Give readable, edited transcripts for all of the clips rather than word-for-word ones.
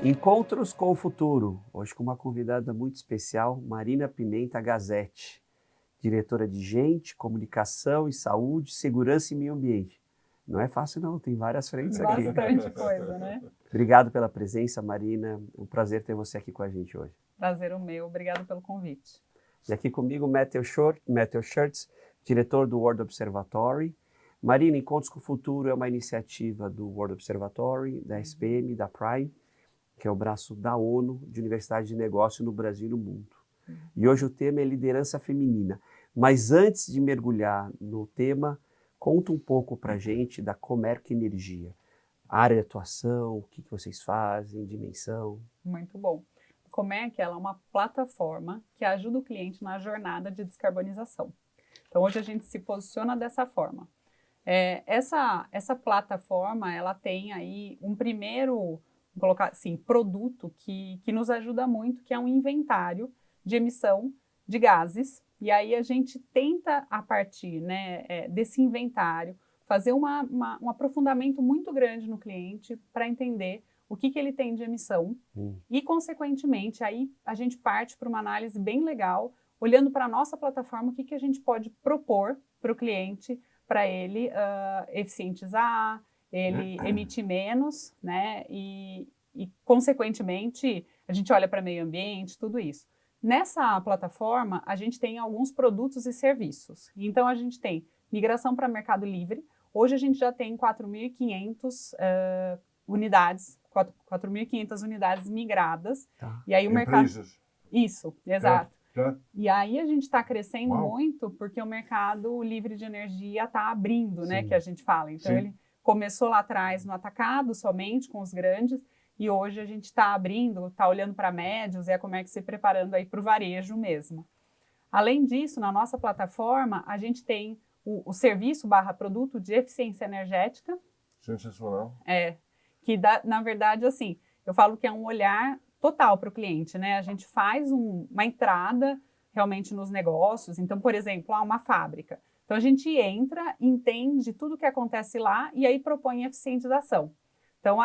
Encontros com o Futuro, hoje com uma convidada muito especial, Marina Pimenta Gazzetti, diretora de Gente, Comunicação e Saúde, Segurança e Meio Ambiente. Não é fácil não, tem várias frentes aqui. Bastante coisa, né? Obrigado pela presença, Marina, é um prazer ter você aqui com a gente hoje. Prazer o meu, obrigado pelo convite. E aqui comigo, Matthew Schertz, diretor do World Observatory. Marina, Encontros com o Futuro é uma iniciativa do World Observatory, da SPM, da Prime, que é o braço da ONU de Universidade de Negócio no Brasil e no mundo. E hoje o tema é liderança feminina. Mas antes de mergulhar no tema, conta um pouco para a gente da Comerc Energia. A área de atuação, o que vocês fazem, dimensão. Muito bom. A Comerc ela é uma plataforma que ajuda o cliente na jornada de descarbonização. Então hoje a gente se posiciona dessa forma. Essa plataforma ela tem aí um primeiro, vou colocar assim, produto que nos ajuda muito, que é um inventário de emissão de gases. E aí a gente tenta, a partir desse inventário, fazer um aprofundamento muito grande no cliente para entender o que ele tem de emissão e, consequentemente, aí a gente parte para uma análise bem legal, olhando para a nossa plataforma, o que a gente pode propor para o cliente, para ele eficientizar, ele emitir menos, né? E, consequentemente, a gente olha para meio ambiente, tudo isso. Nessa plataforma, a gente tem alguns produtos e serviços. Então, a gente tem migração para Mercado Livre. Hoje, a gente já tem 4.500 unidades, 4.500 unidades migradas. Tá. E aí o Empresas. mercado... Isso, exato. Tá. E aí a gente está crescendo Uau. muito porque o mercado livre de energia está abrindo, né, Sim. que a gente fala. Então, Sim. ele começou lá atrás no atacado, somente com os grandes, e hoje a gente está abrindo, está olhando para médios e a Comerc se preparando aí para o varejo mesmo. Além disso, na nossa plataforma, a gente tem o serviço / produto de eficiência energética, Sensacional. que dá, na verdade, assim, eu falo que é um olhar total para o cliente, né? A gente faz uma entrada realmente nos negócios. Então, por exemplo, uma fábrica. Então, a gente entra, entende tudo o que acontece lá e aí propõe eficientização. Então,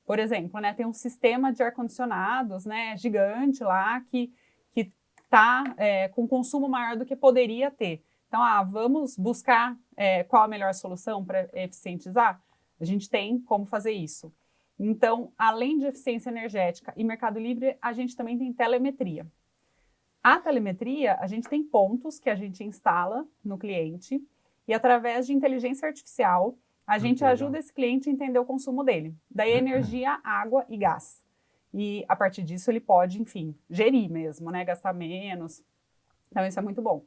por exemplo, né, tem um sistema de ar-condicionados, né, gigante lá que está com consumo maior do que poderia ter. Então, vamos buscar qual a melhor solução para eficientizar? A gente tem como fazer isso. Então, além de eficiência energética e Mercado Livre, a gente também tem telemetria. A telemetria, a gente tem pontos que a gente instala no cliente e através de inteligência artificial, a gente ajuda esse cliente a entender o consumo dele. Daí energia, água e gás. E a partir disso ele pode, enfim, gerir mesmo, né? Gastar menos. Então isso é muito bom.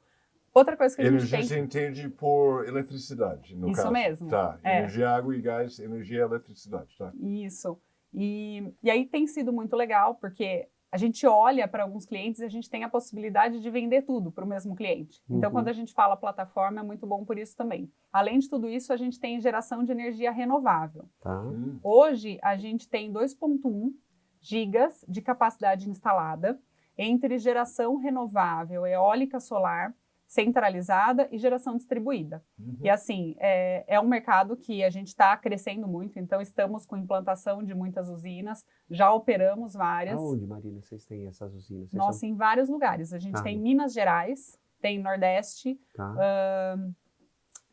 Outra coisa que a gente Energia tem... se entende por eletricidade, no Isso caso. mesmo. Tá. Energia, água e gás, energia e eletricidade, tá? Isso. E aí tem sido muito legal, porque a gente olha para alguns clientes e a gente tem a possibilidade de vender tudo para o mesmo cliente. Então, quando a gente fala plataforma, é muito bom por isso também. Além de tudo isso, a gente tem geração de energia renovável. Tá. Hoje, a gente tem 2,1 gigas de capacidade instalada entre geração renovável, eólica solar, centralizada e geração distribuída. E assim, é um mercado que a gente está crescendo muito, então estamos com implantação de muitas usinas, já operamos várias. Aonde, Marina, vocês têm essas usinas? Vocês Nossa, em vários lugares. A gente tem em Minas Gerais, tem em Nordeste, a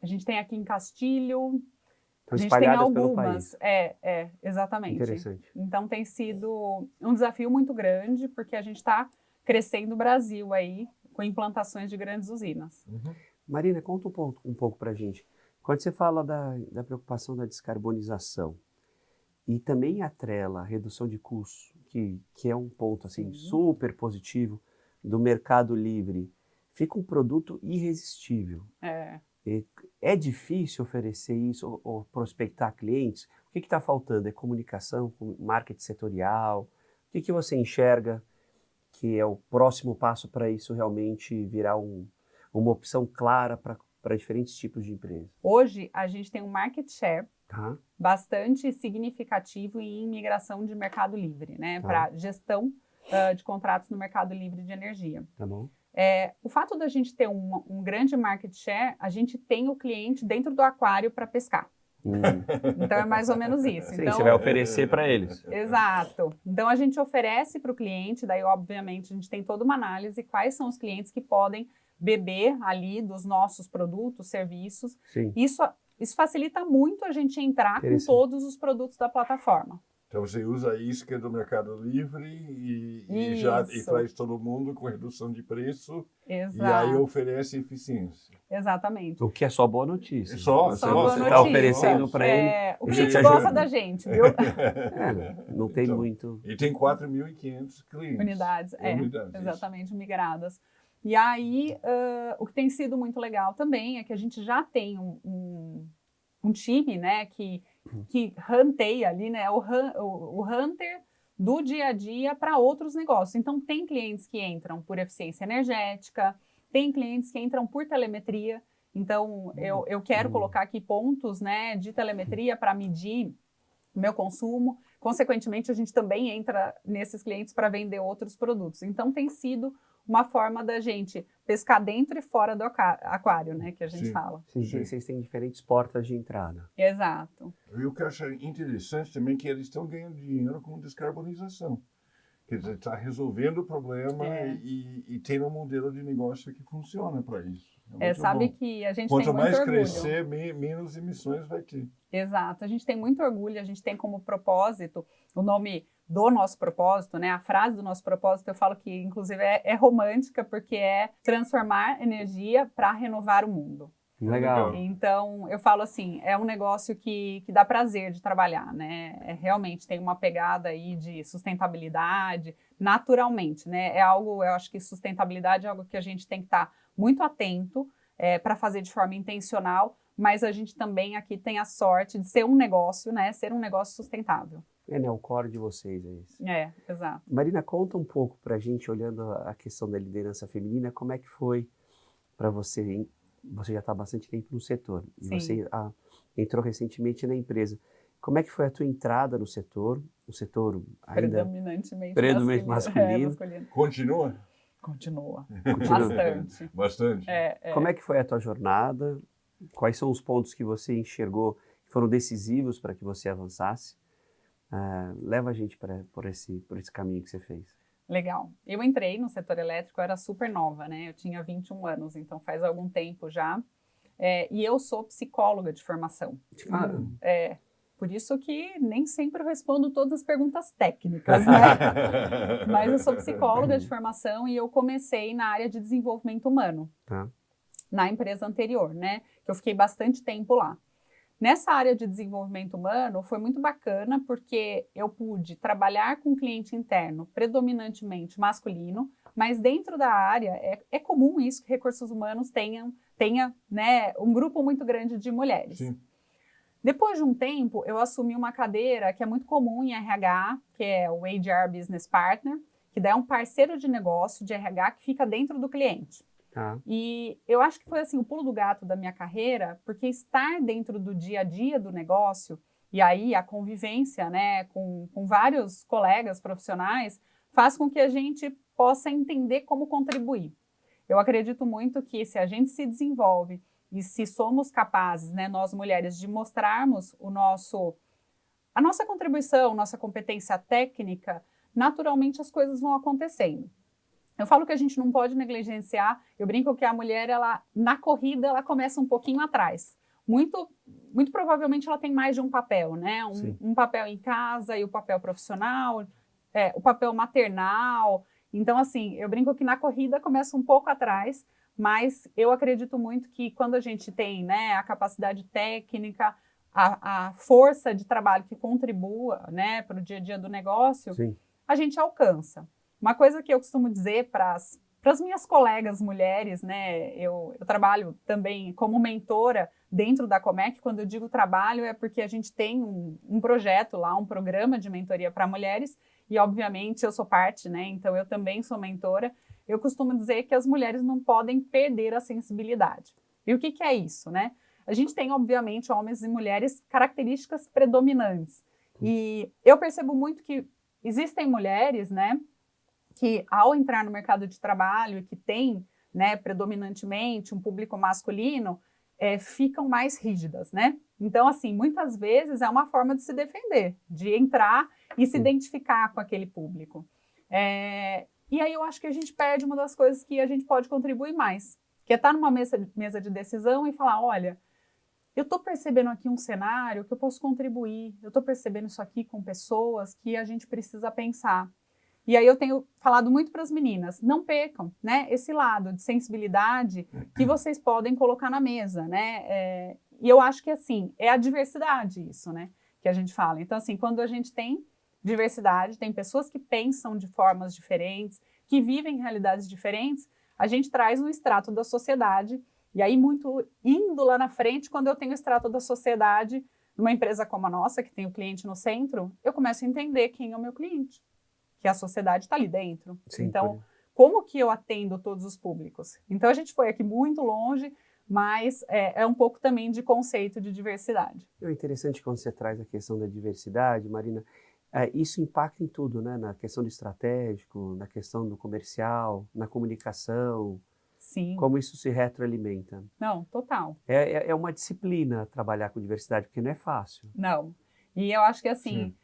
gente tem aqui em Castilho, Estão a gente tem espalhadas pelo algumas. país. Exatamente. Interessante. Então tem sido um desafio muito grande, porque a gente está crescendo o Brasil aí, com implantações de grandes usinas. Marina, conta um pouco para a gente. Quando você fala da preocupação da descarbonização e também atrela a redução de custos, que é um ponto assim, super positivo do Mercado Livre, fica um produto irresistível. É difícil oferecer isso ou prospectar clientes? O que está faltando? É comunicação, marketing setorial? O que você enxerga que é o próximo passo para isso realmente virar uma opção clara para diferentes tipos de empresas? Hoje, a gente tem um market share bastante significativo em migração de Mercado Livre, né? Para gestão de contratos no Mercado Livre de energia. Tá bom. O fato da gente ter um grande market share, a gente tem o cliente dentro do aquário para pescar. Então é mais ou menos isso. Sim, Então, você vai oferecer para eles. exato. Então a gente oferece para o cliente, daí obviamente a gente tem toda uma análise quais são os clientes que podem beber ali dos nossos produtos, serviços. Sim. Isso facilita muito a gente entrar com Interessante. todos os produtos da plataforma. Então você usa a isca do Mercado Livre e traz todo mundo com redução de preço. Exato. E aí oferece eficiência. Exatamente. O que é só boa notícia. Só boa Você notícia. está oferecendo para ele. O Deixa eu cliente te ajudar. gosta da gente, viu? Não tem Então, muito. E tem 4.500 clientes. Unidades, Unidades, exatamente, migradas. E aí, o que tem sido muito legal também é que a gente já tem um time, né, que hunteia ali, né, o hunter do dia a dia para outros negócios. Então, tem clientes que entram por eficiência energética, tem clientes que entram por telemetria. Então, eu quero colocar aqui pontos, né, de telemetria para medir o meu consumo. Consequentemente, a gente também entra nesses clientes para vender outros produtos. Então, tem sido uma forma da gente pescar dentro e fora do aquário, né, que a gente fala. Sim, vocês têm diferentes portas de entrada. Exato. E o que eu acho interessante também é que eles estão ganhando dinheiro com descarbonização. Quer dizer, está resolvendo o problema e tem um modelo de negócio que funciona para isso. Sabe bom. que a gente Quanto tem muito mais orgulho. crescer, menos emissões vai ter. Exato. A gente tem muito orgulho, a gente tem como propósito, o nome do nosso propósito, né? A frase do nosso propósito, eu falo que, inclusive, é romântica, porque é transformar energia para renovar o mundo. Legal. Então, eu falo assim, é um negócio que dá prazer de trabalhar, né? Realmente tem uma pegada aí de sustentabilidade, naturalmente, né? É algo, eu acho que sustentabilidade é algo que a gente tem que estar muito atento para fazer de forma intencional, mas a gente também aqui tem a sorte de ser um negócio, né? Ser um negócio sustentável. Né, o core de vocês é isso. Exato. Marina, conta um pouco para a gente, olhando a questão da liderança feminina, como é que foi para você? Você já está há bastante tempo no setor e Sim. você entrou recentemente na empresa. Como é que foi a tua entrada no setor? O setor ainda predominantemente masculino. Continua? Continua. Bastante. Bastante. Como é que foi a tua jornada? Quais são os pontos que você enxergou que foram decisivos para que você avançasse? Leva a gente por esse caminho que você fez. Legal. Eu entrei no setor elétrico, eu era super nova, né? Eu tinha 21 anos, então faz algum tempo já. E eu sou psicóloga de formação. Por isso que nem sempre eu respondo todas as perguntas técnicas, né? Mas eu sou psicóloga de formação e eu comecei na área de desenvolvimento humano, na empresa anterior, né? Que eu fiquei bastante tempo lá. Nessa área de desenvolvimento humano foi muito bacana porque eu pude trabalhar com cliente interno predominantemente masculino, mas dentro da área é comum isso que recursos humanos tenha, né, um grupo muito grande de mulheres. Sim. Depois de um tempo, eu assumi uma cadeira que é muito comum em RH, que é o HR Business Partner, que daí é um parceiro de negócio de RH que fica dentro do cliente. E eu acho que foi assim o pulo do gato da minha carreira, porque estar dentro do dia a dia do negócio e aí a convivência, né, com vários colegas profissionais faz com que a gente possa entender como contribuir. Eu acredito muito que se a gente se desenvolve e se somos capazes, né, nós mulheres, de mostrarmos a nossa contribuição, nossa competência técnica, naturalmente as coisas vão acontecendo. Eu falo que a gente não pode negligenciar, eu brinco que a mulher, na corrida, ela começa um pouquinho atrás. Muito provavelmente ela tem mais de um papel, né? Um papel em casa e o papel profissional, o papel maternal. Então, assim, eu brinco que na corrida começa um pouco atrás, mas eu acredito muito que quando a gente tem, né, a capacidade técnica, a força de trabalho que contribua, né, para o dia a dia do negócio, a gente alcança. Uma coisa que eu costumo dizer para as minhas colegas mulheres, né, eu trabalho também como mentora dentro da Comec. Quando eu digo trabalho é porque a gente tem um projeto lá, um programa de mentoria para mulheres e, obviamente, eu sou parte, né, então eu também sou mentora. Eu costumo dizer que as mulheres não podem perder a sensibilidade. E o que é isso, né? A gente tem, obviamente, homens e mulheres características predominantes. E eu percebo muito que existem mulheres, né, que ao entrar no mercado de trabalho e que tem, né, predominantemente um público masculino, ficam mais rígidas, né? Então, assim, muitas vezes é uma forma de se defender, de entrar e se identificar com aquele público. E aí eu acho que a gente perde uma das coisas que a gente pode contribuir mais, que é estar numa mesa de decisão e falar, olha, eu estou percebendo aqui um cenário que eu posso contribuir, eu estou percebendo isso aqui com pessoas que a gente precisa pensar. E aí eu tenho falado muito para as meninas, não percam, né, esse lado de sensibilidade que vocês podem colocar na mesa, né? E eu acho que, assim, é a diversidade isso, né, que a gente fala. Então, assim, quando a gente tem diversidade, tem pessoas que pensam de formas diferentes, que vivem realidades diferentes, a gente traz um extrato da sociedade, e aí muito indo lá na frente, quando eu tenho o extrato da sociedade, numa empresa como a nossa, que tem o cliente no centro, eu começo a entender quem é o meu cliente, que a sociedade está ali dentro. Sim, então, como que eu atendo todos os públicos? Então, a gente foi aqui muito longe, mas é um pouco também de conceito de diversidade. É interessante quando você traz a questão da diversidade, Marina, isso impacta em tudo, né? Na questão do estratégico, na questão do comercial, na comunicação. Sim. Como isso se retroalimenta. Não, total. É uma disciplina trabalhar com diversidade, porque não é fácil. Não. E eu acho que, assim,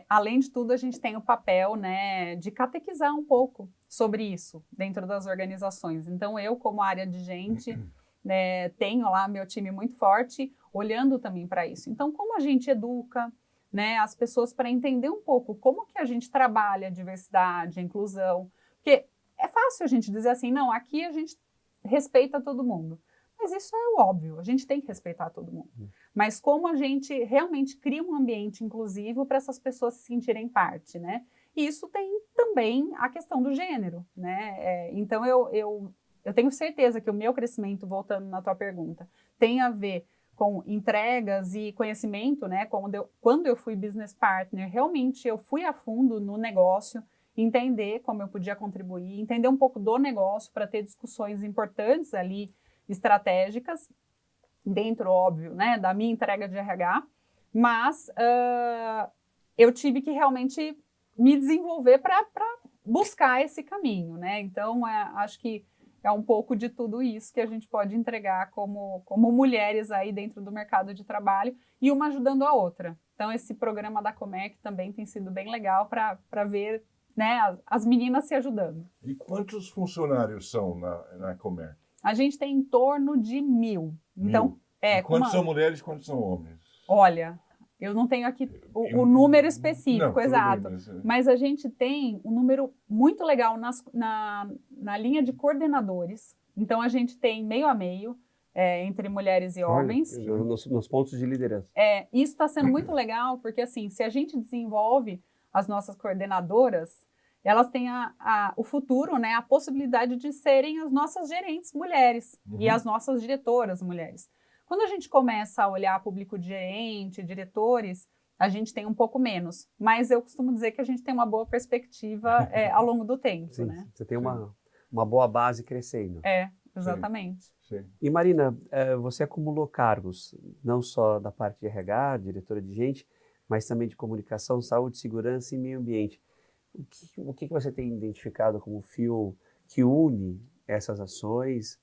além de tudo, a gente tem o papel, né, de catequizar um pouco sobre isso dentro das organizações. Então, eu, como área de gente, né, tenho lá meu time muito forte, olhando também para isso. Então, como a gente educa, né, as pessoas para entender um pouco como que a gente trabalha a diversidade, a inclusão, porque é fácil a gente dizer assim, não, aqui a gente respeita todo mundo. Mas isso é o óbvio, a gente tem que respeitar todo mundo. Mas como a gente realmente cria um ambiente inclusivo para essas pessoas se sentirem parte, né? E isso tem também a questão do gênero, né? Então, eu tenho certeza que o meu crescimento, voltando na tua pergunta, tem a ver com entregas e conhecimento, né? Quando eu fui business partner, realmente eu fui a fundo no negócio, entender como eu podia contribuir, entender um pouco do negócio para ter discussões importantes ali, estratégicas, dentro, óbvio, né, da minha entrega de RH, mas eu tive que realmente me desenvolver para buscar esse caminho, né? Então, acho que é um pouco de tudo isso que a gente pode entregar como mulheres aí dentro do mercado de trabalho e uma ajudando a outra. Então, esse programa da Comec também tem sido bem legal para ver, né, as meninas se ajudando. E quantos funcionários são na Comec? A gente tem em torno de 1.000. Então, quantos são mulheres e quantos são homens? Olha, eu não tenho aqui o número específico, não, exato. Bem, mas a gente tem um número muito legal na linha de coordenadores. Então, a gente tem meio a meio entre mulheres e homens. Olha, nos pontos de liderança. Isso está sendo muito legal, porque assim, se a gente desenvolve as nossas coordenadoras, elas têm o futuro, né, a possibilidade de serem as nossas gerentes mulheres e as nossas diretoras mulheres. Quando a gente começa a olhar público de gerente, diretores, a gente tem um pouco menos. Mas eu costumo dizer que a gente tem uma boa perspectiva ao longo do tempo. Sim, né? Você tem uma boa base crescendo. Exatamente. Sim. E Marina, você acumulou cargos, não só da parte de RH, diretora de gente, mas também de comunicação, saúde, segurança e meio ambiente. O que você tem identificado como fio que une essas ações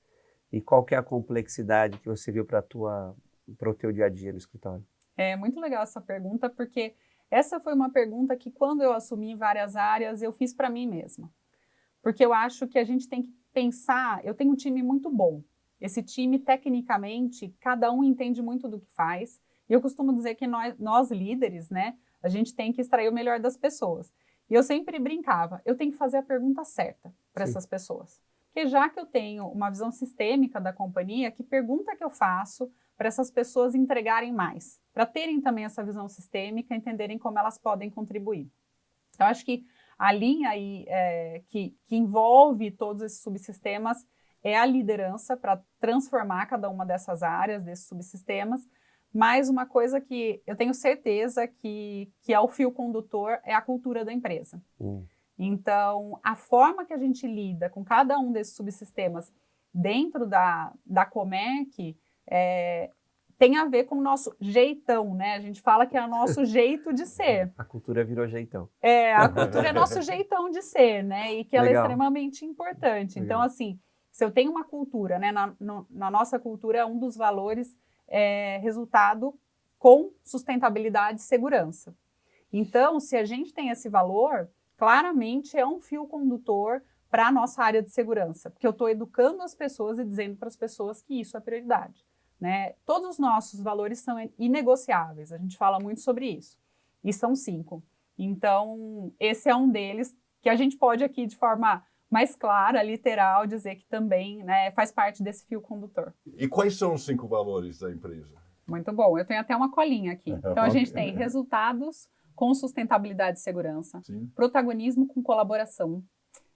e qual que é a complexidade que você viu para o teu dia a dia no escritório? É muito legal essa pergunta, porque essa foi uma pergunta que quando eu assumi várias áreas, eu fiz para mim mesma. Porque eu acho que a gente tem que pensar, eu tenho um time muito bom. Esse time, tecnicamente, cada um entende muito do que faz. E eu costumo dizer que nós líderes, né, a gente tem que extrair o melhor das pessoas. E eu sempre brincava, eu tenho que fazer a pergunta certa para essas pessoas. Porque já que eu tenho uma visão sistêmica da companhia, que pergunta que eu faço para essas pessoas entregarem mais? Para terem também essa visão sistêmica, entenderem como elas podem contribuir. Então, acho que a linha aí que envolve todos esses subsistemas é a liderança para transformar cada uma dessas áreas, desses subsistemas. Mas uma coisa que eu tenho certeza que é o fio condutor é a cultura da empresa. Então, a forma que a gente lida com cada um desses subsistemas dentro da Comec tem a ver com o nosso jeitão, né? A gente fala que é o nosso jeito de ser. A cultura virou jeitão. A cultura é nosso jeitão de ser, né? E que ela é extremamente importante. Legal. Então, assim, Se eu tenho uma cultura, né, na nossa cultura, um dos valores é resultado com sustentabilidade e segurança. Então, se a gente tem esse valor, claramente é um fio condutor para a nossa área de segurança, porque eu estou educando as pessoas e dizendo para as pessoas que isso é prioridade, né? Todos os nossos valores são inegociáveis, a gente fala muito sobre isso, e são 5. Então, esse é um deles que a gente pode aqui, de forma mais clara, literal, dizer que também, né, faz parte desse fio condutor. E quais são os 5 valores da empresa? Muito bom, eu tenho até uma colinha aqui. Então, a gente tem resultados com sustentabilidade e segurança, Sim. protagonismo com colaboração,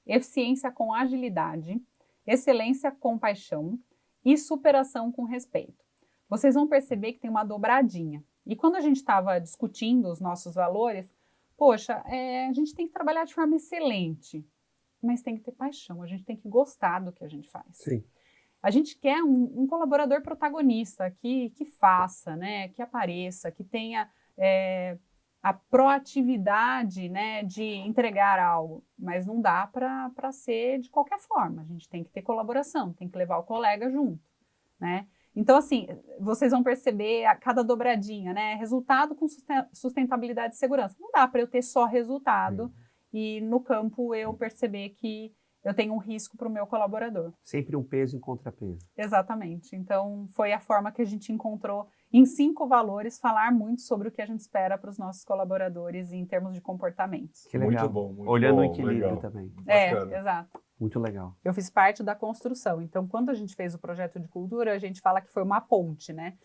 eficiência com agilidade, excelência com paixão e superação com respeito. Vocês vão perceber que tem uma dobradinha. E quando a gente estava discutindo os nossos valores, poxa, a gente tem que trabalhar de forma excelente, mas tem que ter paixão, a gente tem que gostar do que a gente faz. Sim. A gente quer um colaborador protagonista que faça, né, que apareça, que tenha a proatividade, né, de entregar algo, mas não dá para ser de qualquer forma. A gente tem que ter colaboração, tem que levar o colega junto, né? Então, assim, vocês vão perceber a cada dobradinha, né? Resultado com sustentabilidade e segurança. Não dá para eu ter só resultado e no campo eu perceber que eu tenho um risco para o meu colaborador. Sempre um peso em contrapeso. Exatamente. Então, foi a forma que a gente encontrou, em 5 valores, falar muito sobre o que a gente espera para os nossos colaboradores em termos de comportamentos. Que legal. Muito bom, muito Olhando bom, o equilíbrio legal. também. Bacana. Exato. Muito legal. Eu fiz parte da construção. Então, quando a gente fez o projeto de cultura, a gente fala que foi uma ponte, né?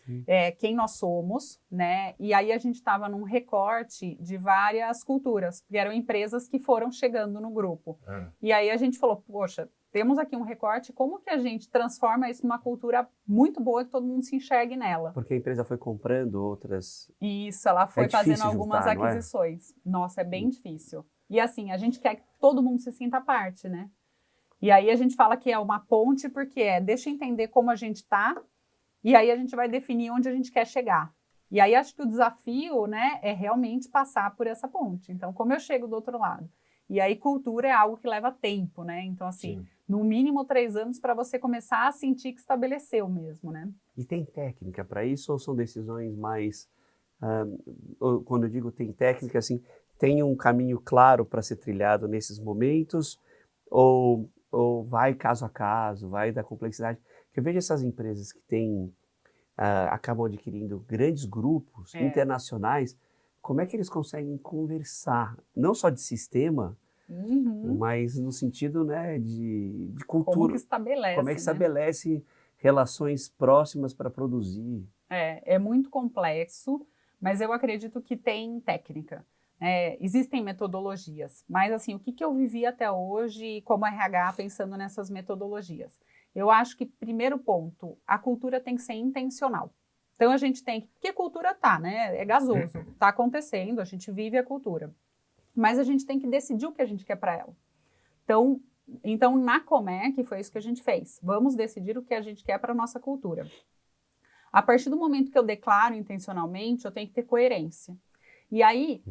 Quem nós somos, né? E aí a gente estava num recorte de várias culturas, que eram empresas que foram chegando no grupo. E aí a gente falou, poxa, temos aqui um recorte, como que a gente transforma isso numa cultura muito boa, que todo mundo se enxergue nela? Porque a empresa foi comprando outras... Isso, ela foi fazendo difícil algumas juntar, não é? aquisições. Nossa, é bem difícil. E assim, a gente quer que todo mundo se sinta parte, né? E aí a gente fala que é uma ponte porque deixa eu entender como a gente está e aí a gente vai definir onde a gente quer chegar. E aí acho que o desafio, né, é realmente passar por essa ponte. Então, como eu chego do outro lado? E aí cultura é algo que leva tempo, né? Então, assim, no mínimo 3 anos para você começar a sentir que estabeleceu mesmo, né? E tem técnica para isso ou são decisões mais... quando eu digo tem técnica, assim, tem um caminho claro para ser trilhado nesses momentos ou vai caso a caso, vai da complexidade? Porque eu vejo essas empresas que acabam adquirindo grandes grupos internacionais, como é que eles conseguem conversar, não só de sistema, mas no sentido, né, de cultura. Como que estabelece, como é que estabelece relações próximas para produzir? É muito complexo, mas eu acredito que tem técnica. Existem metodologias, mas assim, o que eu vivi até hoje como RH pensando nessas metodologias? Eu acho que, primeiro ponto, a cultura tem que ser intencional. Então, a gente tem que... Porque cultura né? É gasoso, está acontecendo, a gente vive a cultura. Mas a gente tem que decidir o que a gente quer para ela. Então, na Comec, foi isso que a gente fez. Vamos decidir o que a gente quer para a nossa cultura. A partir do momento que eu declaro intencionalmente, eu tenho que ter coerência. E aí,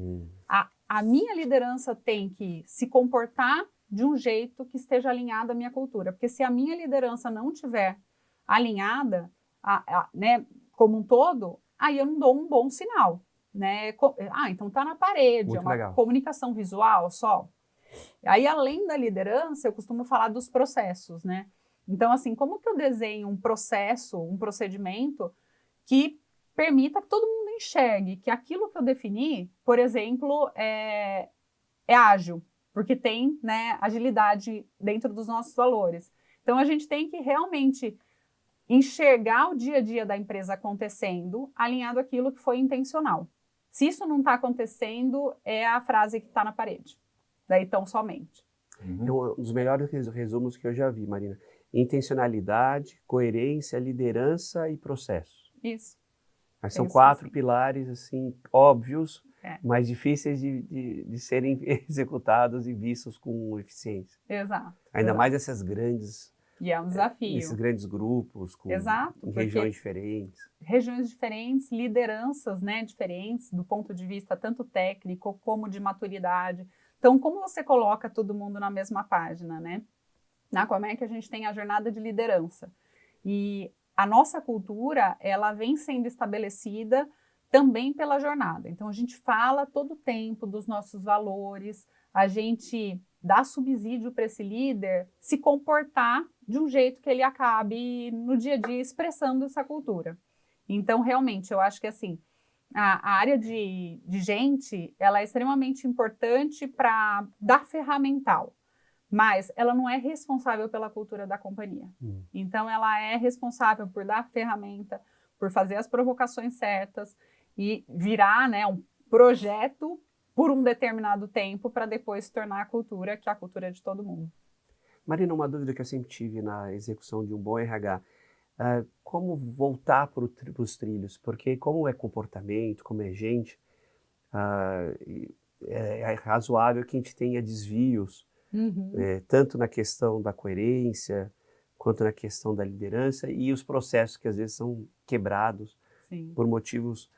a minha liderança tem que se comportar de um jeito que esteja alinhado à minha cultura. Porque se a minha liderança não estiver alinhada, né, como um todo, aí eu não dou um bom sinal. Né? Então está na parede, Muito é uma legal. comunicação visual só. Aí, além da liderança, eu costumo falar dos processos, né? Então, assim, como que eu desenho um processo, um procedimento que permita que todo mundo enxergue que aquilo que eu defini, por exemplo, é ágil, porque tem, né, agilidade dentro dos nossos valores. Então, a gente tem que realmente enxergar o dia a dia da empresa acontecendo, alinhado àquilo que foi intencional. Se isso não está acontecendo, é a frase que está na parede. Daí, tão somente. É um dos melhores resumos que eu já vi, Marina. Intencionalidade, coerência, liderança e processo. Isso. Mas são Isso, 4 sim. pilares, assim, óbvios, mas difíceis de serem executados e vistos com eficiência. Exato. Ainda mais essas grandes... E é um desafio. Esses grandes grupos, em regiões diferentes. Regiões diferentes, lideranças, né, diferentes, do ponto de vista tanto técnico como de maturidade. Então, como você coloca todo mundo na mesma página, né? Na Comec a gente tem a jornada de liderança. E a nossa cultura, ela vem sendo estabelecida também pela jornada. Então, a gente fala todo o tempo dos nossos valores, a gente dá subsídio para esse líder se comportar de um jeito que ele acabe, no dia a dia, expressando essa cultura. Então, realmente, eu acho que, assim, a área de gente, ela é extremamente importante para dar ferramental, mas ela não é responsável pela cultura da companhia. Então, ela é responsável por dar ferramenta, por fazer as provocações certas e virar, né, um projeto por um determinado tempo para depois se tornar a cultura, que é a cultura de todo mundo. Marina, uma dúvida que eu sempre tive na execução de um bom RH, como voltar para os trilhos? Porque como é comportamento, como é gente, é razoável que a gente tenha desvios, tanto na questão da coerência, quanto na questão da liderança e os processos que às vezes são quebrados por motivos...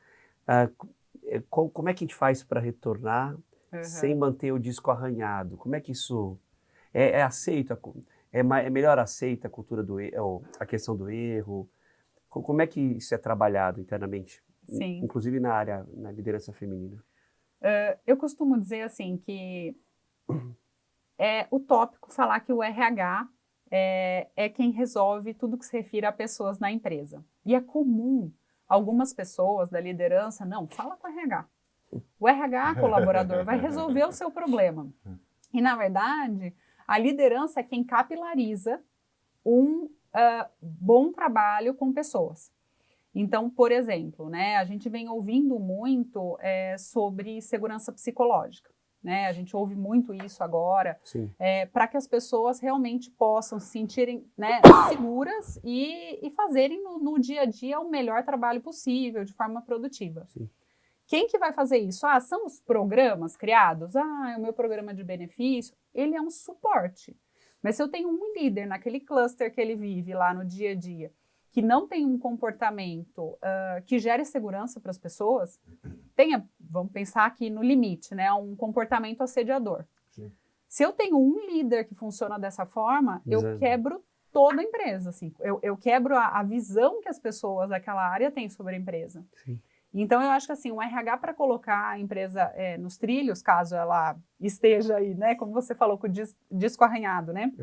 como é que a gente faz para retornar sem manter o disco arranhado? Como é que isso é aceito? É melhor aceita a cultura a questão do erro? Como é que isso é trabalhado internamente? Sim. Inclusive na liderança feminina. Eu costumo dizer assim que é utópico falar que o RH é quem resolve tudo que se refere a pessoas na empresa. E é comum algumas pessoas da liderança, não, fala com o RH. O RH, colaborador, vai resolver o seu problema. E, na verdade, a liderança é quem capilariza um bom trabalho com pessoas. Então, por exemplo, né, a gente vem ouvindo muito sobre segurança psicológica. Né? A gente ouve muito isso agora, para que as pessoas realmente possam se sentirem, né, seguras e fazerem no dia a dia o melhor trabalho possível, de forma produtiva. Sim. Quem que vai fazer isso? São os programas criados? É o meu programa de benefício. Ele é um suporte. Mas se eu tenho um líder naquele cluster que ele vive lá no dia a dia, que não tem um comportamento que gere segurança para as pessoas, vamos pensar aqui no limite, né, um comportamento assediador. Sim. Se eu tenho um líder que funciona dessa forma, eu quebro toda a empresa. Assim, eu quebro a visão que as pessoas daquela área têm sobre a empresa. Sim. Então, eu acho que assim, o RH para colocar a empresa nos trilhos, caso ela esteja aí, né, como você falou, com o disco arranhado, né,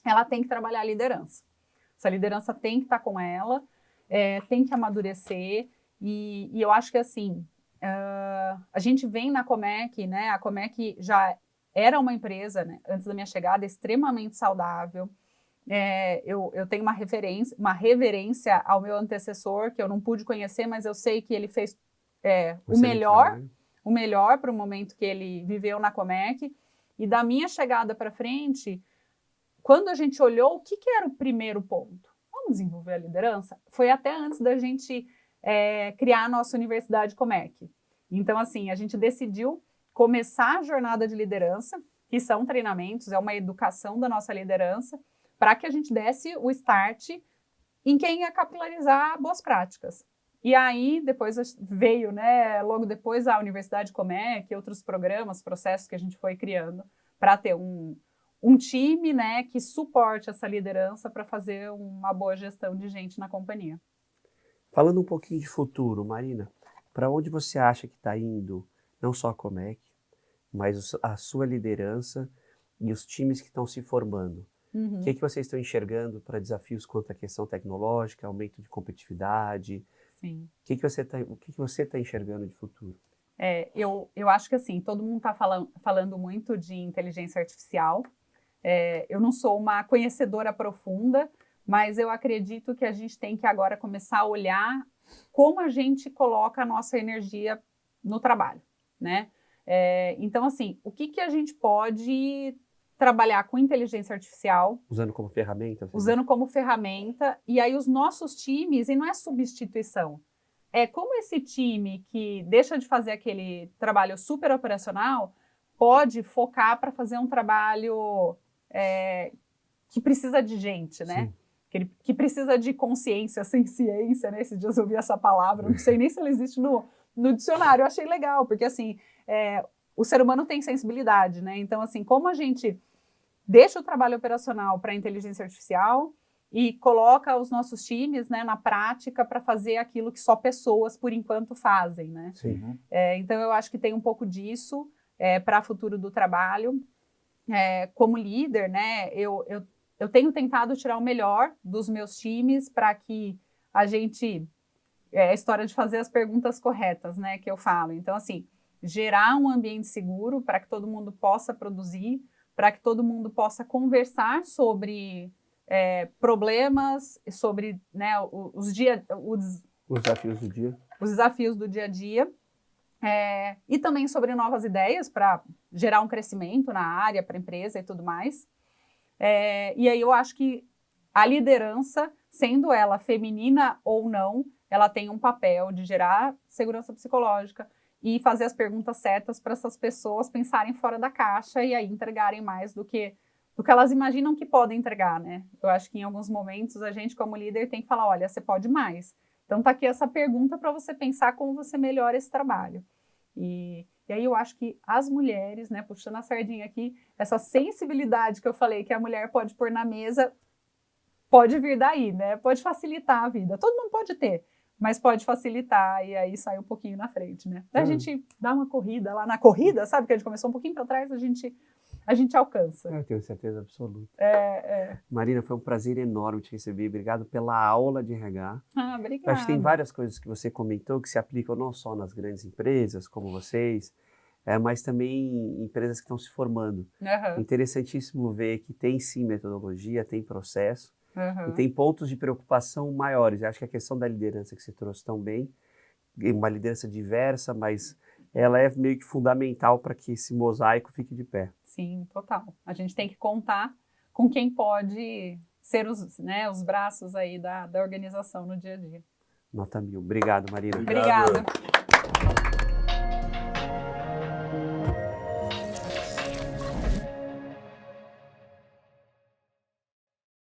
ela tem que trabalhar a liderança. Essa liderança tem que estar com ela, tem que amadurecer, e eu acho que assim, a gente vem na Comec, né, a Comec já era uma empresa, né, antes da minha chegada, extremamente saudável. Eu tenho uma reverência ao meu antecessor, que eu não pude conhecer, mas eu sei que ele fez o melhor para o momento que ele viveu na Comec. E da minha chegada para frente, quando a gente olhou, o que era o primeiro ponto? Vamos desenvolver a liderança? Foi até antes da gente criar a nossa Universidade Comec. Então, assim, a gente decidiu começar a jornada de liderança, que são treinamentos, é uma educação da nossa liderança, para que a gente desse o start em quem ia capilarizar boas práticas. E aí, depois veio, né, logo depois, a Universidade Comec e outros programas, processos que a gente foi criando para ter um time, né, que suporte essa liderança para fazer uma boa gestão de gente na companhia. Falando um pouquinho de futuro, Marina, para onde você acha que está indo, não só a Comec, mas a sua liderança e os times que estão se formando? O que vocês estão enxergando para desafios quanto à questão tecnológica, aumento de competitividade? Sim. O que você está enxergando de futuro? Eu acho que assim, todo mundo está falando muito de inteligência artificial. Eu não sou uma conhecedora profunda, mas eu acredito que a gente tem que agora começar a olhar como a gente coloca a nossa energia no trabalho, né? Então, assim, o que a gente pode trabalhar com inteligência artificial. Usando como ferramenta? Usando como ferramenta. E aí os nossos times, e não é substituição, como esse time que deixa de fazer aquele trabalho super operacional pode focar para fazer um trabalho que precisa de gente, né? Que precisa de consciência sem ciência, né? Esses dias eu ouvi essa palavra, não sei nem se ela existe no dicionário, eu achei legal, porque assim, o ser humano tem sensibilidade, né? Então, assim, como a gente deixa o trabalho operacional para a inteligência artificial e coloca os nossos times, né, na prática para fazer aquilo que só pessoas, por enquanto, fazem, né? Sim. Então, eu acho que tem um pouco disso para o futuro do trabalho. Como líder, né, eu tenho tentado tirar o melhor dos meus times para que a gente... É a história de fazer as perguntas corretas, né, que eu falo. Então, assim, gerar um ambiente seguro para que todo mundo possa produzir, para que todo mundo possa conversar sobre problemas, sobre, né, os desafios do dia. Os desafios do dia a dia. E também sobre novas ideias para gerar um crescimento na área, para a empresa e tudo mais. E aí eu acho que a liderança, sendo ela feminina ou não, ela tem um papel de gerar segurança psicológica e fazer as perguntas certas para essas pessoas pensarem fora da caixa e aí entregarem mais do que elas imaginam que podem entregar, né? Eu acho que em alguns momentos a gente, como líder, tem que falar, olha, você pode mais. Então tá aqui essa pergunta para você pensar como você melhora esse trabalho. E aí eu acho que as mulheres, né, puxando a sardinha aqui, essa sensibilidade que eu falei que a mulher pode pôr na mesa, pode vir daí, né? Pode facilitar a vida. Todo mundo pode ter, mas pode facilitar e aí sai um pouquinho na frente, né? A gente dá uma corrida lá na corrida, sabe? Que a gente começou um pouquinho para trás, a gente alcança. Eu tenho certeza absoluta. Marina, foi um prazer enorme te receber. Obrigado pela aula de RH. Obrigada. Eu acho que tem várias coisas que você comentou que se aplicam não só nas grandes empresas, como vocês, mas também em empresas que estão se formando. Interessantíssimo ver que tem sim metodologia, tem processo, e tem pontos de preocupação maiores. Eu acho que a questão da liderança que você trouxe tão bem, uma liderança diversa, mas ela é meio que fundamental para que esse mosaico fique de pé. Sim, total. A gente tem que contar com quem pode ser os braços aí da organização no dia a dia. Nota 1000. Obrigado, Marina. Obrigada.